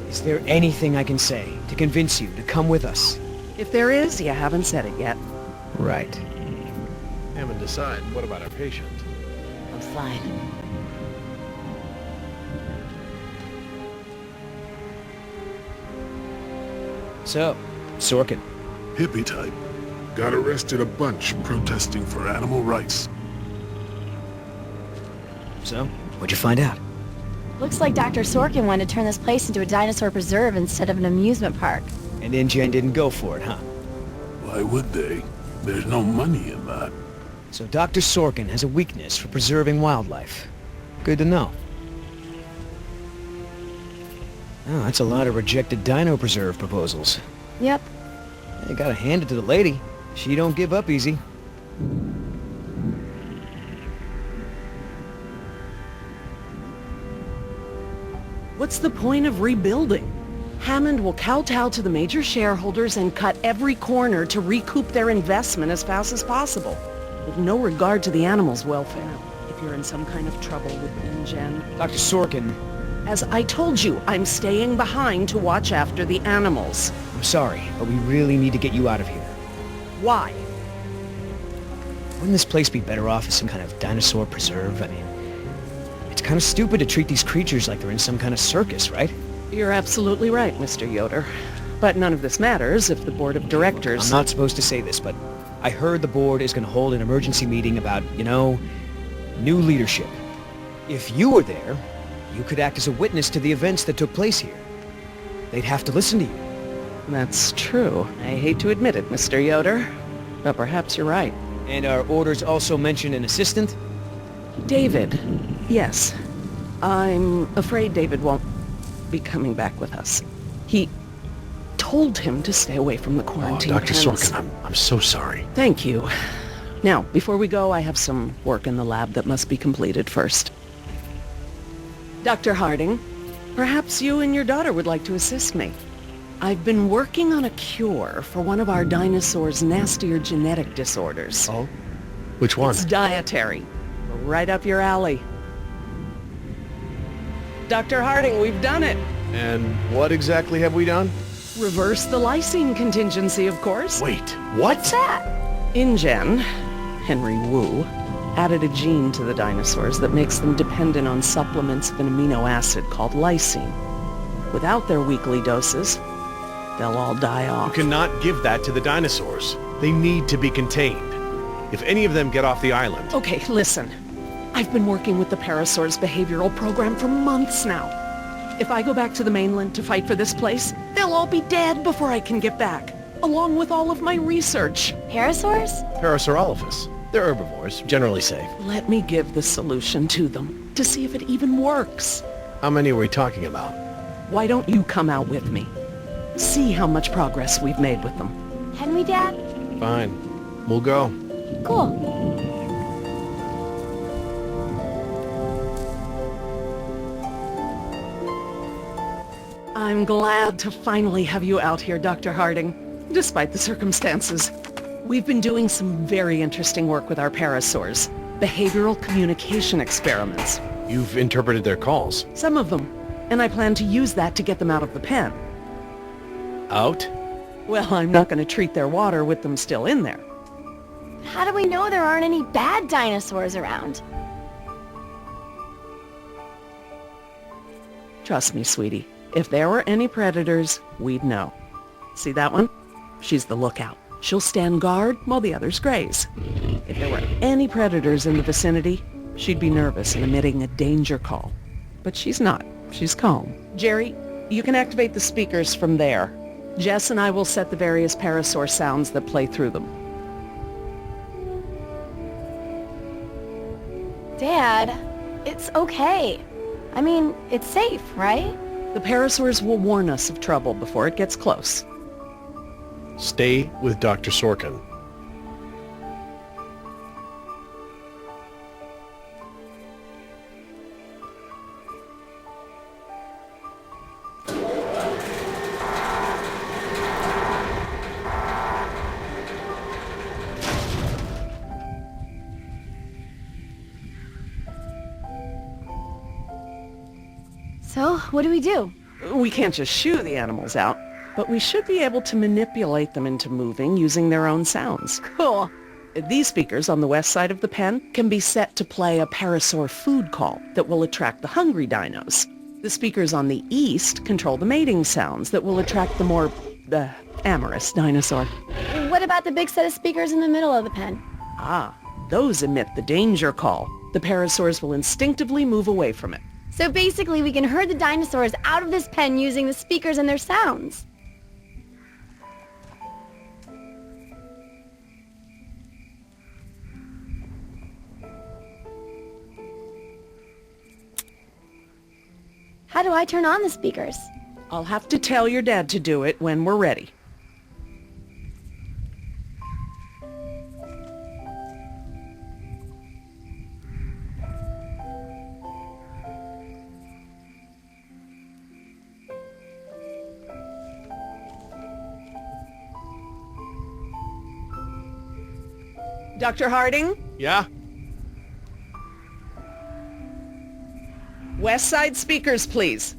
Is there anything I can say to convince you to come with us? If there is, you haven't said it yet. Right. Hammond, decide. What about our patient? I'm fine. So, Sorkin. Hippie type. Got arrested a bunch protesting for animal rights. So, what'd you find out? Looks like Dr. Sorkin wanted to turn this place into a dinosaur preserve instead of an amusement park. And InGen didn't go for it, huh? Why would they? There's no money in that. So Dr. Sorkin has a weakness for preserving wildlife. Good to know. Oh, that's a lot of rejected dino preserve proposals. Yep. You gotta hand it to the lady. She don't give up easy. What's the point of rebuilding? Hammond will kowtow to the major shareholders and cut every corner to recoup their investment as fast as possible, with no regard to the animals' welfare. If you're in some kind of trouble with InGen... Dr. Sorkin... As I told you, I'm staying behind to watch after the animals. I'm sorry, but we really need to get you out of here. Why? Wouldn't this place be better off as some kind of dinosaur preserve? I mean, it's kind of stupid to treat these creatures like they're in some kind of circus, right? You're absolutely right, Mr. Yoder. But none of this matters if the board of directors... I'm not supposed to say this, but I heard the board is gonna hold an emergency meeting about, new leadership. If you were there, you could act as a witness to the events that took place here. They'd have to listen to you. That's true. I hate to admit it, Mr. Yoder, but perhaps you're right. And our orders also mention an assistant? David. Yes. I'm afraid David won't be coming back with us. He told him to stay away from the quarantine Dr. pens. Sorkin, I'm so sorry. Thank you. Now, before we go, I have some work in the lab that must be completed first. Dr. Harding, perhaps you and your daughter would like to assist me. I've been working on a cure for one of our dinosaurs' nastier genetic disorders. Oh? Which one? It's dietary. Right up your alley. Dr. Harding, we've done it. And what exactly have we done? Reverse the lysine contingency, of course. Wait, what? What's that? InGen, Henry Wu, added a gene to the dinosaurs that makes them dependent on supplements of an amino acid called lysine. Without their weekly doses, they'll all die off. You cannot give that to the dinosaurs. They need to be contained. If any of them get off the island... Okay, listen. I've been working with the Parasaur's behavioral program for months now. If I go back to the mainland to fight for this place, they'll all be dead before I can get back, along with all of my research. Parasaurs? Parasaurolophus. They're herbivores, generally safe. Let me give the solution to them, to see if it even works. How many are we talking about? Why don't you come out with me? See how much progress we've made with them. Can we, Dad? Fine. We'll go. Cool. I'm glad to finally have you out here, Dr. Harding, despite the circumstances. We've been doing some very interesting work with our parasaurs, behavioral communication experiments. You've interpreted their calls. Some of them, and I plan to use that to get them out of the pen. Out? Well, I'm not going to treat their water with them still in there. How do we know there aren't any bad dinosaurs around? Trust me, sweetie. If there were any predators, we'd know. See that one? She's the lookout. She'll stand guard while the others graze. If there were any predators in the vicinity, she'd be nervous and emitting a danger call. But she's not. She's calm. Jerry, you can activate the speakers from there. Jess and I will set the various parasaur sounds that play through them. Dad, it's okay. I mean, it's safe, right? The parasaurs will warn us of trouble before it gets close. Stay with Dr. Sorkin. So, what do we do? We can't just shoo the animals out, but we should be able to manipulate them into moving using their own sounds. Cool. These speakers on the west side of the pen can be set to play a parasaur food call that will attract the hungry dinos. The speakers on the east control the mating sounds that will attract the more, amorous dinosaur. What about the big set of speakers in the middle of the pen? Ah, those emit the danger call. The parasaurs will instinctively move away from it. So basically we can herd the dinosaurs out of this pen using the speakers and their sounds. How do I turn on the speakers? I'll have to tell your dad to do it when we're ready. Dr. Harding? Yeah? West side speakers, please.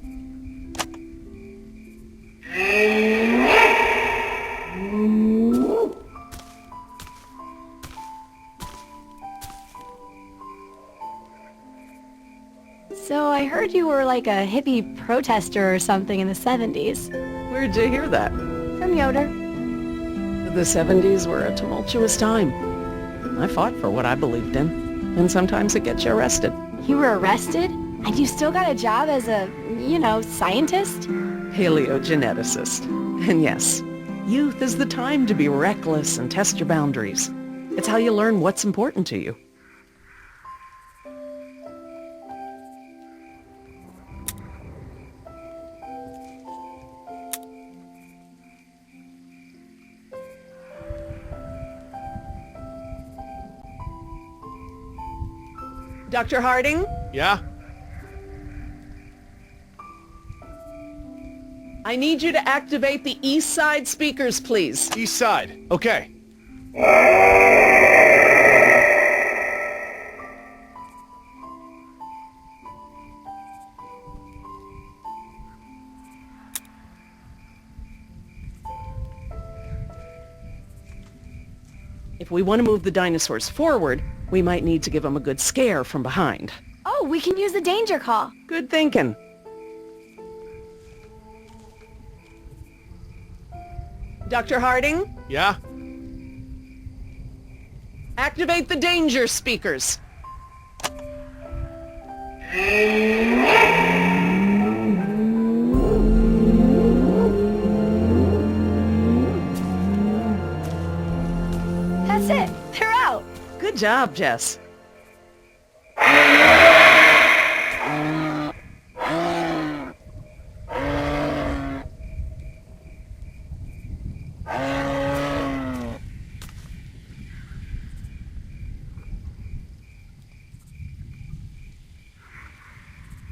So I heard you were like a hippie protester or something in the 70s. Where'd you hear that? From Yoder. The 70s were a tumultuous time. I fought for what I believed in, and sometimes it gets you arrested. You were arrested? And you still got a job as a, scientist? Paleogeneticist. And yes, youth is the time to be reckless and test your boundaries. It's how you learn what's important to you. Dr. Harding? Yeah? I need you to activate the east side speakers, please. East side. Okay. If we want to move the dinosaurs forward, we might need to give them a good scare from behind. Oh, we can use the danger call. Good thinking. Dr. Harding? Yeah? Activate the danger speakers. That's it. They're out. Good job, Jess.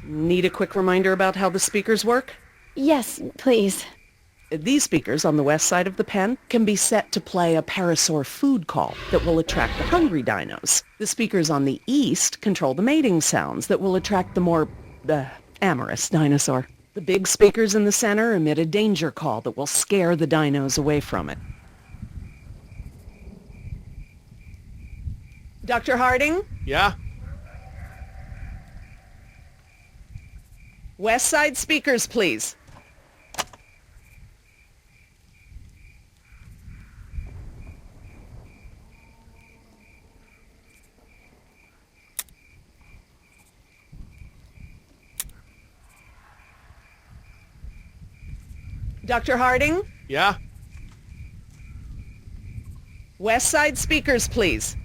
Need a quick reminder about how the speakers work? Yes, please. These speakers on the west side of the pen can be set to play a parasaur food call that will attract the hungry dinos. The speakers on the east control the mating sounds that will attract the more, amorous dinosaur. The big speakers in the center emit a danger call that will scare the dinos away from it. Dr. Harding? Yeah? West side speakers, please. Dr. Harding? Yeah? West side speakers, please.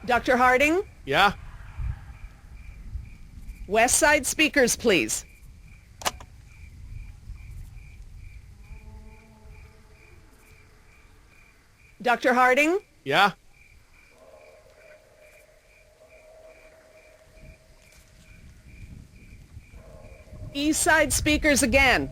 Dr. Harding? Yeah? West side speakers, please. Dr. Harding? Yeah? East side speakers again.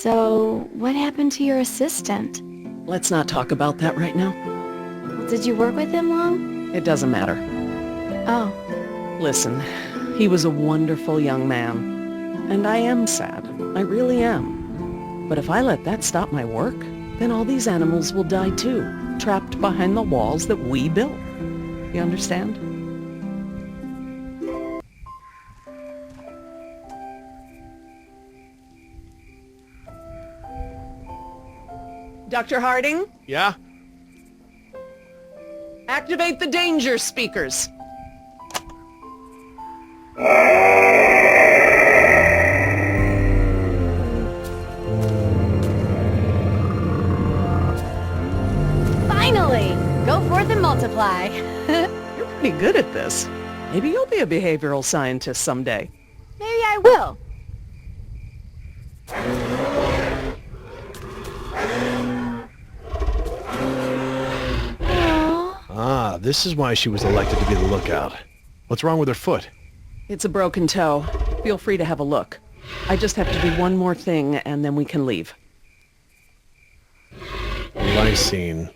So, what happened to your assistant? Let's not talk about that right now. Did you work with him long? It doesn't matter. Oh, Listen, he was a wonderful young man. And I am sad. I really am. But if I let that stop my work, then all these animals will die too, trapped behind the walls that we built. You understand? Dr. Harding? Yeah? Activate the danger speakers. finally! Go forth and multiply. You're pretty good at this. Maybe you'll be a behavioral scientist someday. Maybe I will. Ah, this is why she was elected to be the lookout. What's wrong with her foot? It's a broken toe. Feel free to have a look. I just have to do one more thing, and then we can leave. Lysine.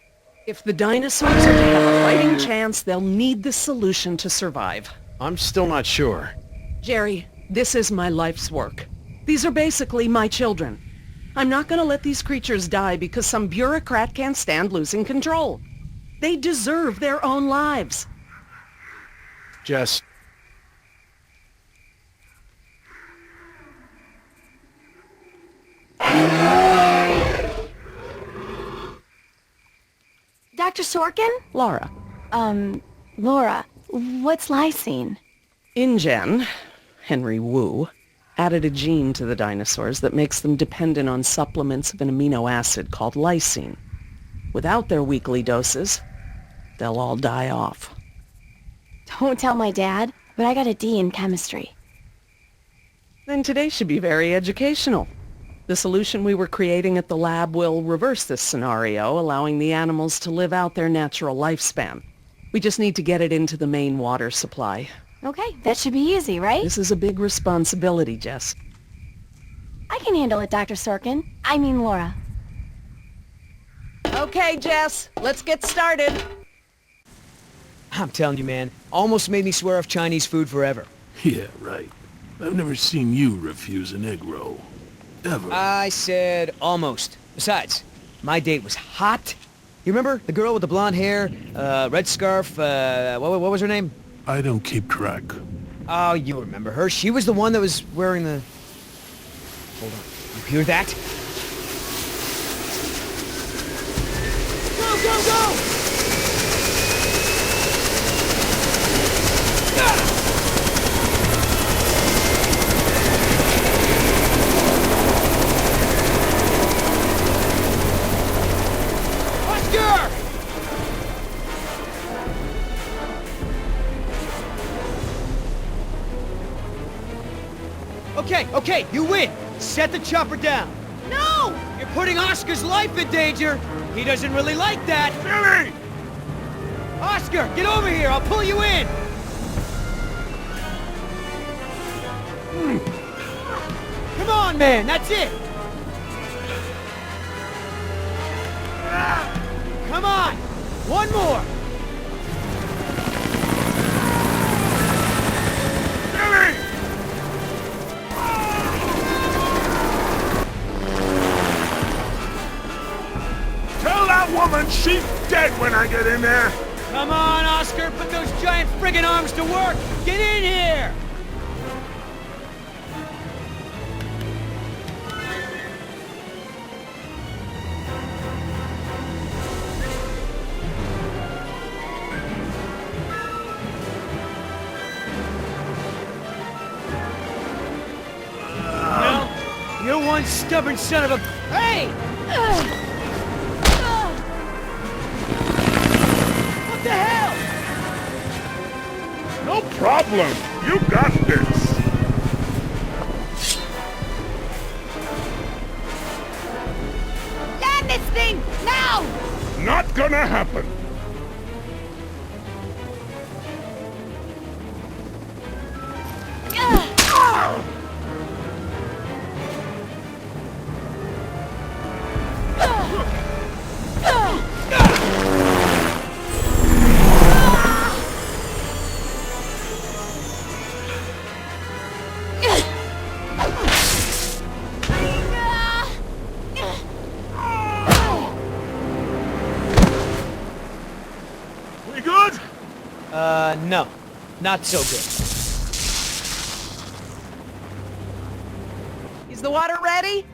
If the dinosaurs are to have a fighting chance, they'll need this solution to survive. I'm still not sure. Jerry, this is my life's work. These are basically my children. I'm not going to let these creatures die because some bureaucrat can't stand losing control. They deserve their own lives. Jess. Dr. Sorkin? Laura. Laura, what's lysine? InGen, Henry Wu, added a gene to the dinosaurs that makes them dependent on supplements of an amino acid called lysine. Without their weekly doses, they'll all die off. Don't tell my dad, but I got a D in chemistry. Then today should be very educational. The solution we were creating at the lab will reverse this scenario, allowing the animals to live out their natural lifespan. We just need to get it into the main water supply. Okay, that should be easy, right? This is a big responsibility, Jess. I can handle it, Dr. Sorkin. I mean Laura. Okay, Jess, let's get started. I'm telling you, man, almost made me swear off Chinese food forever. Yeah, right. I've never seen you refuse an egg roll. Ever. I said almost. Besides, my date was hot. You remember? The girl with the blonde hair, red scarf, what was her name? I don't keep track. Oh, you remember her. She was the one that was wearing the... Hold on. You hear that? Go, go, go! Ah! Okay, you win. Set the chopper down. No! You're putting Oscar's life in danger. He doesn't really like that. Billy! Oscar, get over here. I'll pull you in. Come on, man. That's it. Come on. One more. Billy! Tell that woman she's dead when I get in there! Come on, Oscar, put those giant friggin' arms to work! Get in here! Well, you're one stubborn son of a... Hey! What the hell? No problem. You got this. Land this thing! Now! Not gonna happen. We good? No. Not so good. Is the water ready?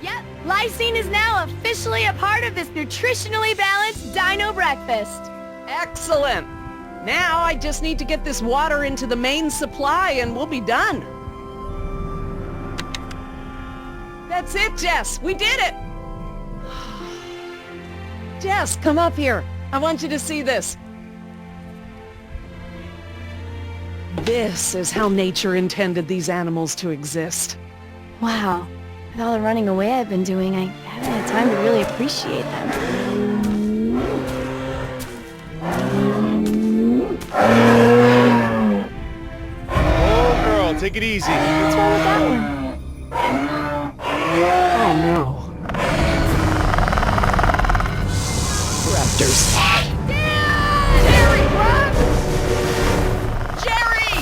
Yep, lysine is now officially a part of this nutritionally balanced dino breakfast. Excellent. Now I just need to get this water into the main supply and we'll be done. That's it, Jess. We did it. Jess, come up here. I want you to see this. This is how nature intended these animals to exist. Wow, with all the running away I've been doing, I haven't had time to really appreciate them. Oh, girl, take it easy. What's wrong with that one? Oh no. velociraptors. Jerry, run! Jerry!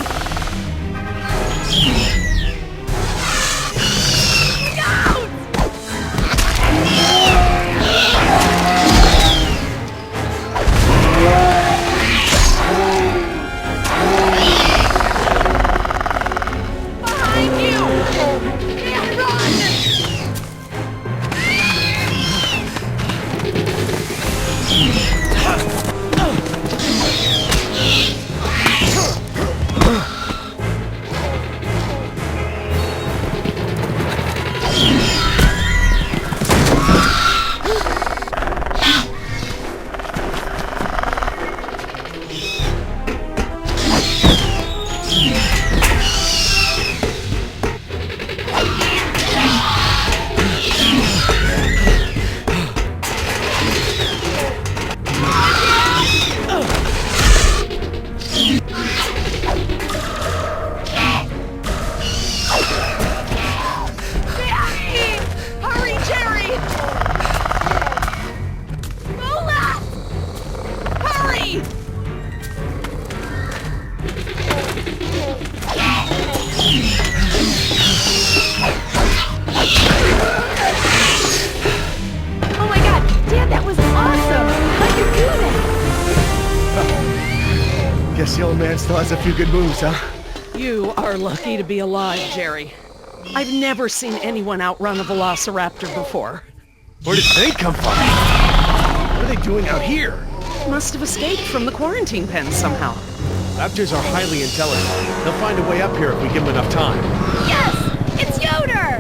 Behind you! Yeah, run! Hurry, Jerry! Lola! Hurry! Oh my god, Dad, that was awesome! How'd you do that? Guess the old man still has a few good moves, huh? You are lucky to be alive, Jerry. I've never seen anyone outrun a velociraptor before. Where did they come from? What are they doing out here? Must have escaped from the quarantine pen somehow. Raptors are highly intelligent. They'll find a way up here if we give them enough time. Yes! It's Yoder!